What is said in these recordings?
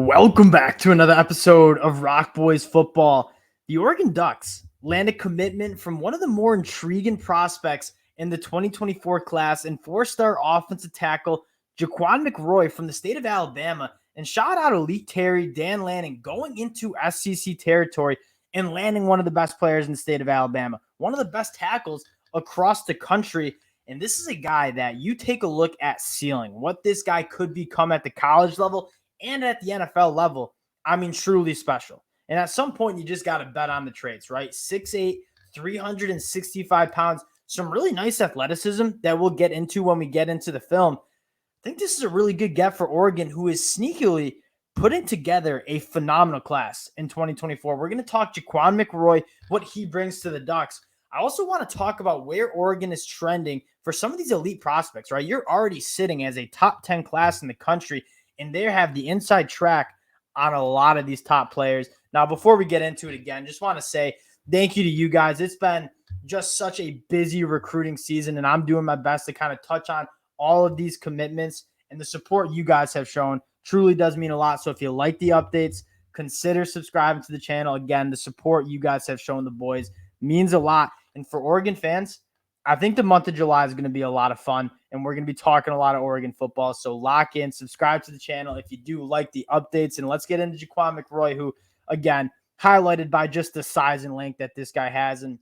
Welcome back to another episode of Rock Boys Football. The Oregon Ducks land a commitment from one of the more intriguing prospects in the 2024 class and four-star offensive tackle JacQawn McRoy from the state of Alabama. And shout out Elite Terry, Dan Lanning, going into SEC territory and landing one of the best players in the state of Alabama, one of the best tackles across the country. And this is a guy that you take a look at ceiling, what this guy could become at the college level and at the NFL level. I mean, truly special. And at some point, you just got to bet on the traits, right? 6'8", 365 pounds, some really nice athleticism that we'll get into when we get into the film. I think this is a really good get for Oregon, who is sneakily putting together a phenomenal class in 2024. We're going to talk JacQawn McRoy, what he brings to the Ducks. I also want to talk about where Oregon is trending for some of these elite prospects, right? You're already sitting as a top 10 class in the country, and they have the inside track on a lot of these top players. Now, before we get into it again, just want to say thank you to you guys. It's been just such a busy recruiting season, and I'm doing my best to kind of touch on all of these commitments, and the support you guys have shown truly does mean a lot. So if you like the updates, consider subscribing to the channel. Again, the support you guys have shown the boys means a lot. And for Oregon fans, I think the month of July is going to be a lot of fun, and we're going to be talking a lot of Oregon football. So lock in, subscribe to the channel if you do like the updates, and let's get into JacQawn McRoy, who, again, highlighted by just the size and length that this guy has. And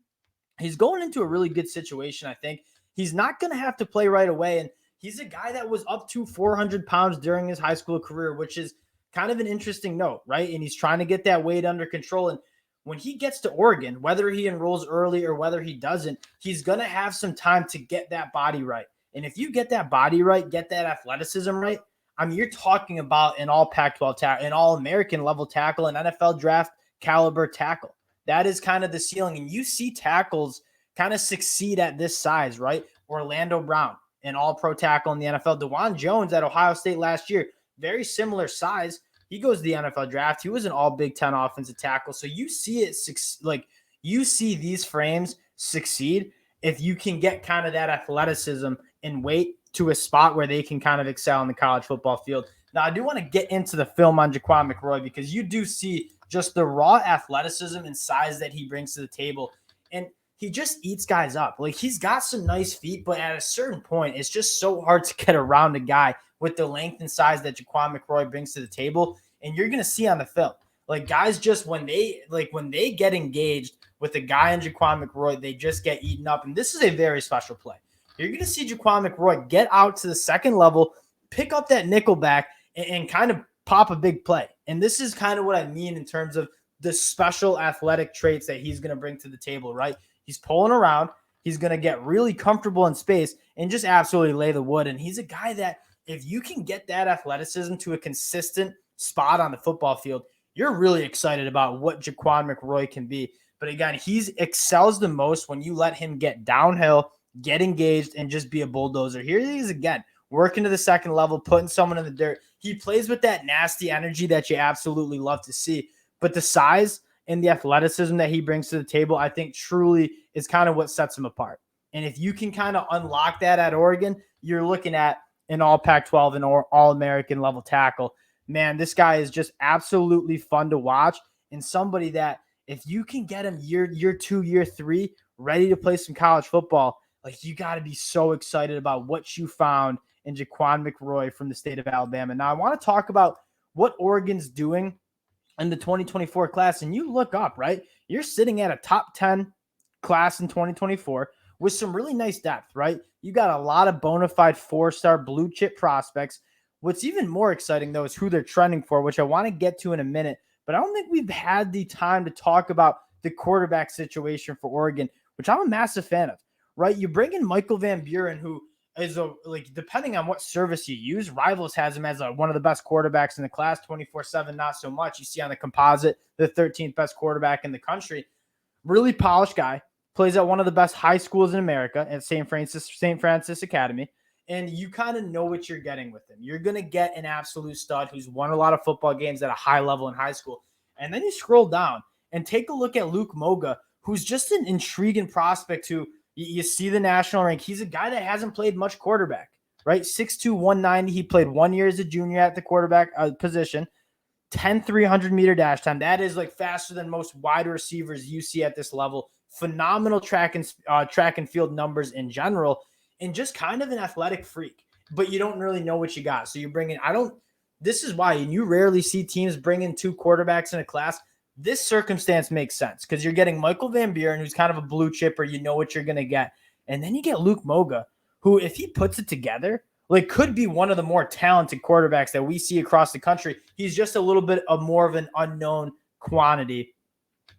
he's going into a really good situation, I think. He's not going to have to play right away, and he's a guy that was up to 400 pounds during his high school career, which is kind of an interesting note, right? And he's trying to get that weight under control. And when he gets to Oregon, whether he enrolls early or whether he doesn't, he's going to have some time to get that body right. And if you get that body right, get that athleticism right, I mean, you're talking about an all Pac-12 tackle, an all-American level tackle, an NFL draft caliber tackle. That is kind of the ceiling. And you see tackles kind of succeed at this size, right? Orlando Brown, an all-pro tackle in the NFL. DeJuan Jones at Ohio State last year, very similar size. He goes to the NFL draft. He was an all Big Ten offensive tackle. So you see it, you see these frames succeed if you can get kind of that athleticism and weight to a spot where they can kind of excel in the college football field. Now, I do want to get into the film on JacQuan McRoy because you do see just the raw athleticism and size that he brings to the table. And he just eats guys up. Like, he's got some nice feet, but at a certain point, it's just so hard to get around a guy with the length and size that JacQuan McRoy brings to the table. And you're going to see on the film, like, guys just when they get engaged with a guy in JacQuan McRoy, they just get eaten up. And this is a very special play. You're going to see JacQuan McRoy get out to the second level, pick up that nickel back, and kind of pop a big play. And this is kind of what I mean in terms of the special athletic traits that he's going to bring to the table, right? He's pulling around. He's going to get really comfortable in space and just absolutely lay the wood. And he's a guy that if you can get that athleticism to a consistent spot on the football field, you're really excited about what JacQuan McRoy can be. But again, he excels the most when you let him get downhill, get engaged, and just be a bulldozer. Here he is again, working to the second level, putting someone in the dirt. He plays with that nasty energy that you absolutely love to see. But the size and the athleticism that he brings to the table, I think truly is kind of what sets him apart. And if you can kind of unlock that at Oregon, you're looking at an all Pac-12 and all-American level tackle. Man, this guy is just absolutely fun to watch, and somebody that if you can get him year 2, year 3, ready to play some college football, like, you got to be so excited about what you found in JacQuan McRoy from the state of Alabama. Now, I want to talk about what Oregon's doing in the 2024 class, and you look up, right? You're sitting at a top 10 class in 2024 with some really nice depth, right? You got a lot of bona fide 4-star blue chip prospects. What's even more exciting, though, is who they're trending for, which I want to get to in a minute. But I don't think we've had the time to talk about the quarterback situation for Oregon, which I'm a massive fan of, right? You bring in Michael Van Buren, who is depending on what service you use, Rivals has him as one of the best quarterbacks in the class, 24/7, not so much. You see on the composite, the 13th best quarterback in the country. Really polished guy, plays at one of the best high schools in America at St. Francis Academy. And you kind of know what you're getting with him. You're going to get an absolute stud who's won a lot of football games at a high level in high school. And then you scroll down and take a look at Luke Moga, who's just an intriguing prospect who you see the national rank. He's a guy that hasn't played much quarterback, right? 6'2", 190. He played 1 year as a junior at the quarterback position. 10 300-meter dash time. That is like faster than most wide receivers you see at this level. Phenomenal track and field numbers in general, and just kind of an athletic freak. But you don't really know what you got. So you bring in, this is why, and you rarely see teams bring in 2 quarterbacks in a class. This circumstance makes sense because you're getting Michael Van Buren, who's kind of a blue chipper. You know what you're going to get. And then you get Luke Moga, who, if he puts it together, like could be one of the more talented quarterbacks that we see across the country. He's just a little bit of more of an unknown quantity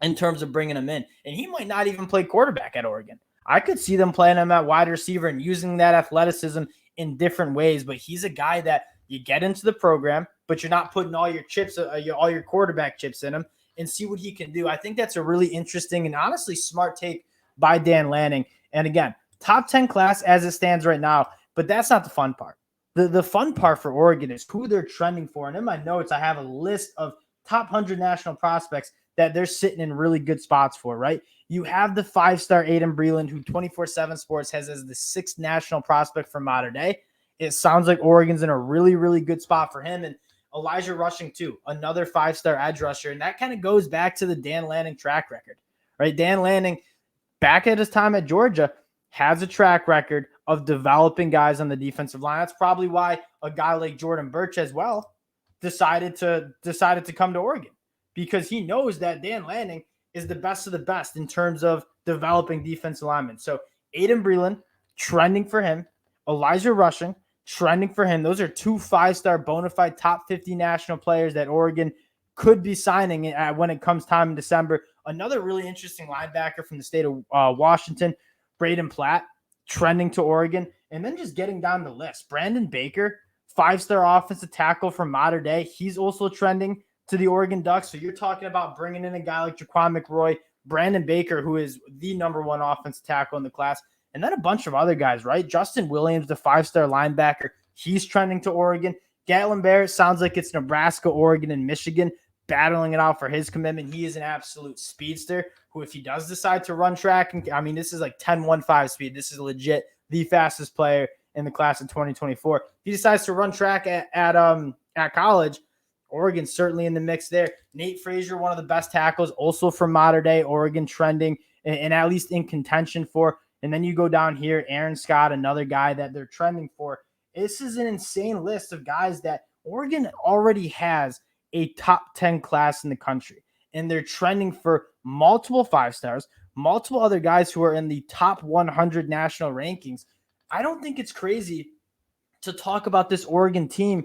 in terms of bringing him in. And he might not even play quarterback at Oregon. I could see them playing him at wide receiver and using that athleticism in different ways, but he's a guy that you get into the program, but you're not putting all your chips, all your quarterback chips in him, and see what he can do. I think that's a really interesting and honestly smart take by Dan Lanning. And again, top 10 class as it stands right now, but that's not the fun part. The fun part for Oregon is who they're trending for. And in my notes, I have a list of top 100 national prospects that they're sitting in really good spots for, right? You have the 5-star Aiden Breland, who 24/7 Sports has as the 6th national prospect for modern day. It sounds like Oregon's in a really, really good spot for him. And Elijah Rushing, too, another 5-star edge rusher. And that kind of goes back to the Dan Lanning track record, right? Dan Lanning, back at his time at Georgia, has a track record of developing guys on the defensive line. That's probably why a guy like Jordan Burch as well decided to come to Oregon, because he knows that Dan Lanning is the best of the best in terms of developing defensive linemen. So Aiden Breland, trending for him. Elijah Rushing, trending for him. Those are 2 5-star bona fide top 50 national players that Oregon could be signing when it comes time in December. Another really interesting linebacker from the state of Washington, Braden Platt, trending to Oregon. And then just getting down the list, Brandon Baker, 5-star offensive tackle from modern day. He's also trending to the Oregon Ducks. So you're talking about bringing in a guy like JacQuan McRoy, Brandon Baker, who is the number 1 offensive tackle in the class, and then a bunch of other guys, right? Justin Williams, the 5-star linebacker, he's trending to Oregon. Gatlin Barrett sounds like it's Nebraska, Oregon, and Michigan battling it out for his commitment. He is an absolute speedster who, if he does decide to run track, and I mean, this is like 10.15 speed. This is legit the fastest player in the class of 2024. If he decides to run track at college, Oregon's certainly in the mix there. Nate Frazier, one of the best tackles, also from modern day, Oregon trending and at least in contention for. And then you go down here, Aaron Scott, another guy that they're trending for. This is an insane list of guys that Oregon already has a top 10 class in the country. And they're trending for multiple 5-stars, multiple other guys who are in the top 100 national rankings. I don't think it's crazy to talk about this Oregon team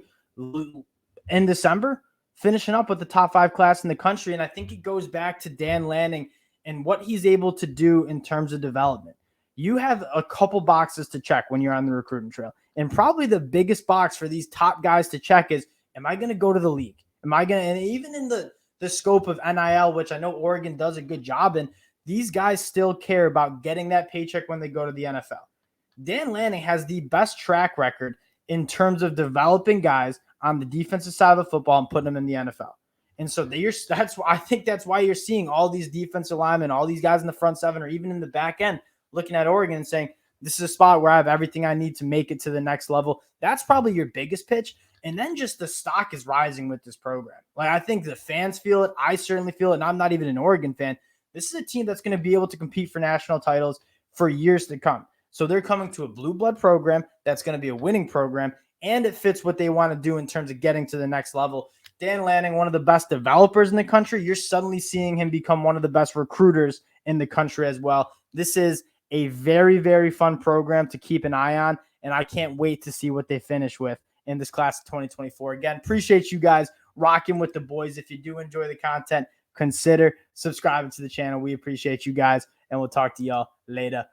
in December, finishing up with the top 5 class in the country. And I think it goes back to Dan Lanning and what he's able to do in terms of development. You have a couple boxes to check when you're on the recruiting trail. And probably the biggest box for these top guys to check is, am I going to go to the league? Am I going to, and even in the scope of NIL, which I know Oregon does a good job in, these guys still care about getting that paycheck when they go to the NFL. Dan Lanning has the best track record in terms of developing guys on the defensive side of the football and putting them in the NFL. And so I think that's why you're seeing all these defensive linemen, all these guys in the front 7 or even in the back end, looking at Oregon and saying, this is a spot where I have everything I need to make it to the next level. That's probably your biggest pitch. And then just the stock is rising with this program. Like, I think the fans feel it. I certainly feel it. And I'm not even an Oregon fan. This is a team that's going to be able to compete for national titles for years to come. So they're coming to a blue blood program that's going to be a winning program, and it fits what they want to do in terms of getting to the next level. Dan Lanning, one of the best developers in the country, you're suddenly seeing him become one of the best recruiters in the country as well. This is a very, very fun program to keep an eye on, and I can't wait to see what they finish with in this class of 2024. Again, appreciate you guys rocking with the boys. If you do enjoy the content, consider subscribing to the channel. We appreciate you guys, and we'll talk to y'all later.